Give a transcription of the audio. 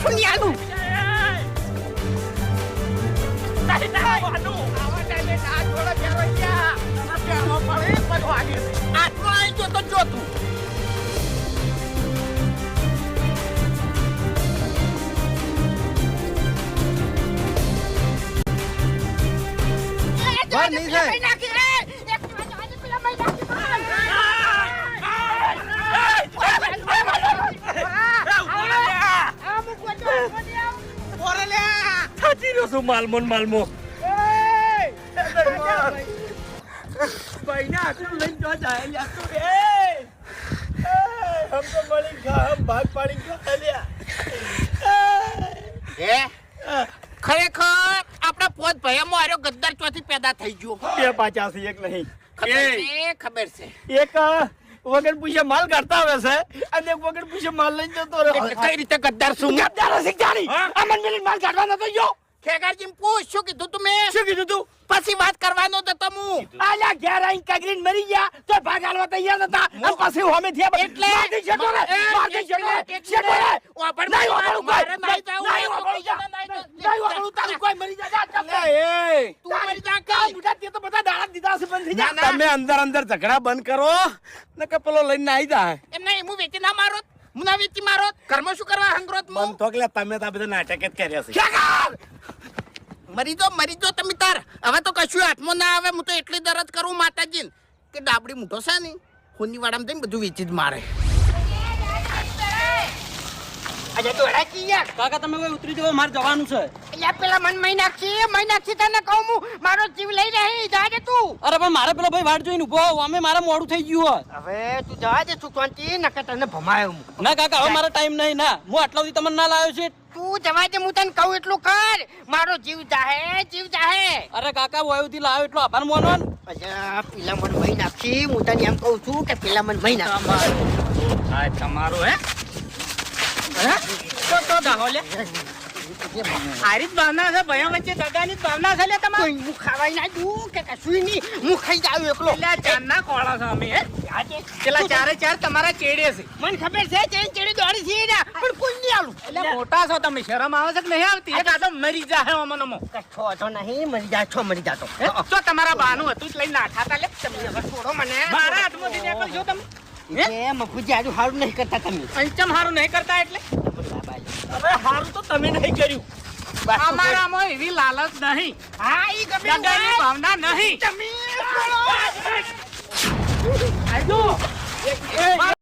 સુનિયાનું આટલો આવી ગયો તો જો તું નહીં થાય માલમો ખરેખર આપણા પોત ભયામાં આર્યો ગદ્દાર ચોથી પેદા થઈ ગયો. 285 એક નહીં ખબર છે એક વગર પૂછે માલ કાઢતા આવે છે અને એક વગર પૂછે માલ લઈને જતો રહે. કઈ રીતે ગદ્દાર છું? ગદ્દાર હશે જાણી આ મન મિલી માલ કાઢવા નતો ગયો. ખેગારજી પૂછ શું કીધું તમે? શું કીધું તું? પછી વાત કરવાનો તો તમુ આલા ઘેર આઈને કાગરીને મરી ગયા તો ભાગ હાલવા તૈયાર નતા અને પછી હોમે થયા એટલે મારતી છેટો રે મારતી છેટો રે ઓપણ નહીં વાપરું મારે કોઈ નહીં જાવું નહીં વાપરું નહીં વાપરું તારું કોઈ મરી જા એ તું મરી જા કા કઈ બુઢા તે તો બધા દાડા દીધા છે બંધ થઈ જા. ના. તમે અંદર અંદર ઝઘડા બંધ કરો ને કે પેલો લઈને આવી જાય. એમ નહીં હું વેચી ના મારો હું ના વેચી મારો કર્મ શું કરવા હંગરોત મન તો કે તમે તો આ બધા નાટક જ કર્યા છે. મરી જો તમે તાર હવે તો કશું હાથમાં ના આવે. હું તો એટલી દરદ કરું માતાજીને કે ડાબડી મૂઠો છે ને ખૂની વાડામાં જઈને બધું વેચી જ મારે. અજે તો એડા યાર કાકા તમે કોઈ ઉતરી જાવ મારે જવાનું છે. યાર પેલા મન મહિનાક્ષી તને કહું હું મારો જીવ લઈ રહી જાજે તું. અરે પણ મારે પેલો ભાઈ વાટ જોઈને ઉભો અમે મારે મોડું થઈ ગયું હવે તું જવા દે સુકવાંતિ નકર તને ભમાયો હું. ના કાકા હવે મારો ટાઈમ નહીં ના હું આટલા સુધી તમને ના લાવ્યો છે. તું જવા દે હું તને કહું એટલું કર. મારો જીવ જાહે. અરે કાકા વાયુથી લાવ્યો એટલો આભાર માનો ને. અચ્છા પેલા મન મહિનાક્ષી હું તને એમ કહું છું કે પેલા મન મહિનાક્ષી તમારો હે તો દાહોલે આરી ભાવના છે ભયા વચ્ચે દગાની ભાવના છે લે તમારે. હું ખાવાય ના દઉં કે કશું નહીં હું ખાઈ જાવ એકલો. ચારના કોળા છે અમે પેલા ચારે ચાર તમારા ચેડે છે. મને ખબર છે ચેડી દોડી છે ને પણ કોઈ નહીં આલું. એટલે મોટા છો તમે શરમ આવે છે કે નહીં આવતી? એક આદમ મરી જાહે અમનમો. છો તો નહીં મરી જાતો તો તમારા બાનું હતું જ લઈને નાઠાતા લે. તમે હવે છોડો મને. મારા હાથમાંથી નીકળજો તમે. એ મફુજી આજુ હારું નહીં કરતા તમે. પંચમ હારું નહીં કરતા એટલે હવે હારું તો તમે નહીં કર્યું. અમારામાં એવી લાલચ નહીં. હા ઈ ગમે દગાની ભાવના નહીં. તમે આજો